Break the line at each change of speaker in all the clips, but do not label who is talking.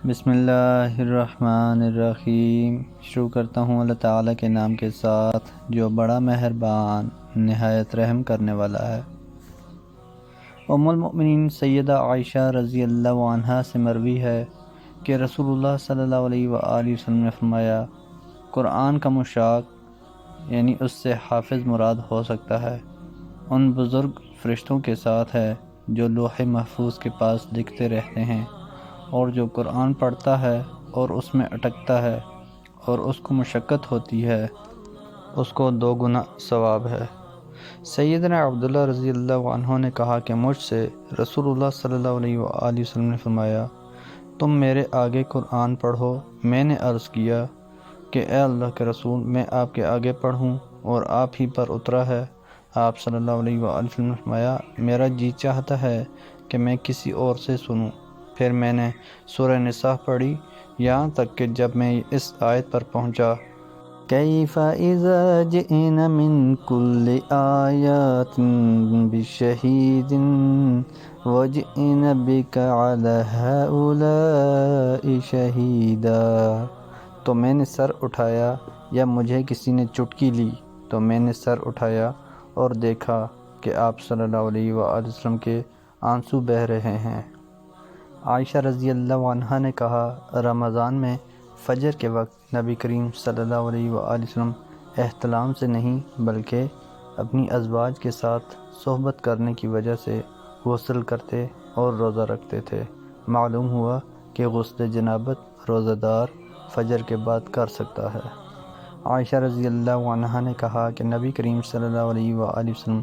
بسم اللہ الرحمن الرحیم۔ شروع کرتا ہوں اللہ تعالیٰ کے نام کے ساتھ جو بڑا مہربان نہایت رحم کرنے والا ہے۔ ام المؤمنین سیدہ عائشہ رضی اللہ عنہا سے مروی ہے کہ رسول اللہ صلی اللہ علیہ وآلہ وسلم نے فرمایا، قرآن کا مشاق یعنی اس سے حافظ مراد ہو سکتا ہے ان بزرگ فرشتوں کے ساتھ ہے جو لوح محفوظ کے پاس لکھتے رہتے ہیں، اور جو قرآن پڑھتا ہے اور اس میں اٹکتا ہے اور اس کو مشقت ہوتی ہے اس کو 2 گنا ثواب ہے۔ سیدنا عبداللہ رضی اللہ عنہ نے کہا کہ مجھ سے رسول اللہ صلی اللہ علیہ وآلہ وسلم نے فرمایا، تم میرے آگے قرآن پڑھو۔ میں نے عرض کیا کہ اے اللہ کے رسول، میں آپ کے آگے پڑھوں اور آپ ہی پر اترا ہے۔ آپ صلی اللہ علیہ وآلہ وسلم نے فرمایا، میرا جی چاہتا ہے کہ میں کسی اور سے سنوں۔ پھر میں نے سورہ نساء پڑھی یہاں تک کہ جب میں اس آیت پر پہنچا، کیف اذا جئنا من کل آیات بشہید وجئنا بک علی ہؤلاء شہیدا۔ تو میں نے سر اٹھایا، یا مجھے کسی نے چٹکی لی تو میں نے سر اٹھایا اور دیکھا کہ آپ صلی اللہ علیہ وآلہ وسلم کے آنسو بہہ رہے ہیں۔ عائشہ رضی اللہ عنہا نے کہا، رمضان میں فجر کے وقت نبی کریم صلی اللہ علیہ وآلہ وسلم احتلام سے نہیں بلکہ اپنی ازواج کے ساتھ صحبت کرنے کی وجہ سے غسل کرتے اور روزہ رکھتے تھے۔ معلوم ہوا کہ غسل جنابت روزہ دار فجر کے بعد کر سکتا ہے۔ عائشہ رضی اللہ عنہا نے کہا کہ نبی کریم صلی اللہ علیہ وآلہ وسلم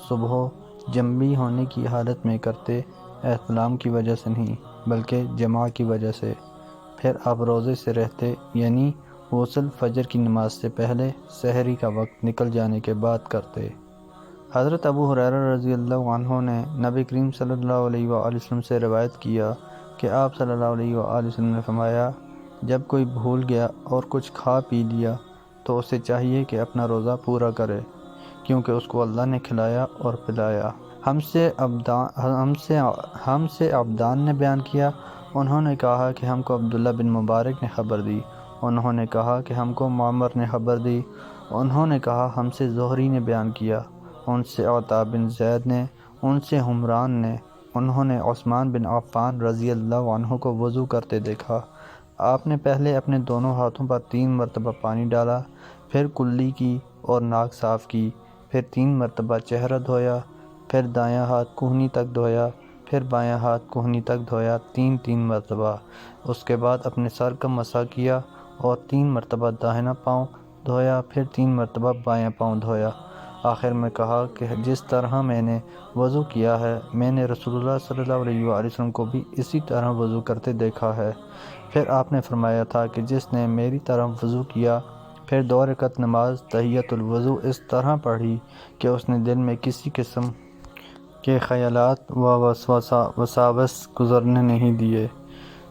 صبح جنبی ہونے کی حالت میں کرتے، احتلام کی وجہ سے نہیں بلکہ جماع کی وجہ سے۔ پھر آپ روزے سے رہتے، یعنی غسل فجر کی نماز سے پہلے سحری کا وقت نکل جانے کے بعد کرتے۔ حضرت ابو ہریرہ رضی اللہ عنہ نے نبی کریم صلی اللہ علیہ وآلہ وسلم سے روایت کیا کہ آپ صلی اللہ علیہ وآلہ وسلم نے فرمایا، جب کوئی بھول گیا اور کچھ کھا پی لیا تو اسے چاہیے کہ اپنا روزہ پورا کرے، کیونکہ اس کو اللہ نے کھلایا اور پلایا۔ ہم سے عبدان نے بیان کیا، انہوں نے کہا کہ ہم کو عبداللہ بن مبارک نے خبر دی، انہوں نے کہا کہ ہم کو معمر نے خبر دی، انہوں نے کہا ہم سے زہری نے بیان کیا، ان سے عطا بن زید نے، ان سے حمران نے، انہوں نے عثمان بن عفان رضی اللہ عنہ کو وضو کرتے دیکھا۔ آپ نے پہلے اپنے دونوں ہاتھوں پر 3 مرتبہ پانی ڈالا، پھر کلی کی اور ناک صاف کی، پھر 3 مرتبہ چہرہ دھویا، پھر دایاں ہاتھ کہنی تک دھویا، پھر بایاں ہاتھ کہنی تک دھویا 3 مرتبہ۔ اس کے بعد اپنے سر کا مسح کیا اور 3 مرتبہ داہنا پاؤں دھویا، پھر 3 مرتبہ بایاں پاؤں دھویا۔ آخر میں کہا کہ جس طرح میں نے وضو کیا ہے میں نے رسول اللہ صلی اللہ علیہ وآلہ وسلم کو بھی اسی طرح وضو کرتے دیکھا ہے۔ پھر آپ نے فرمایا تھا کہ جس نے میری طرح وضو کیا پھر 2 رکعت نماز تحیۃ الوضو اس طرح پڑھی کہ اس نے دل میں کسی قسم کے خیالات و وساوس گزرنے نہیں دیے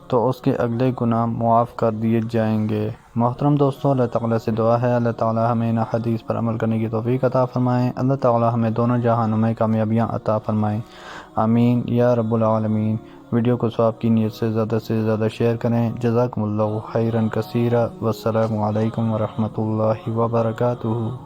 تو اس کے اگلے گناہ معاف کر دیے جائیں گے۔ محترم دوستو، اللہ تعالیٰ سے دعا ہے اللہ تعالیٰ ہمیں ان حدیث پر عمل کرنے کی توفیق عطا فرمائیں، اللہ تعالیٰ ہمیں دونوں جہانوں میں کامیابیاں عطا فرمائیں، آمین یا رب العالمین۔ ویڈیو کو ثواب کی نیت سے زیادہ شیئر کریں۔ جزاکم اللہ خیرا کثیرا، والسلام علیکم ورحمۃ اللہ وبرکاتہ۔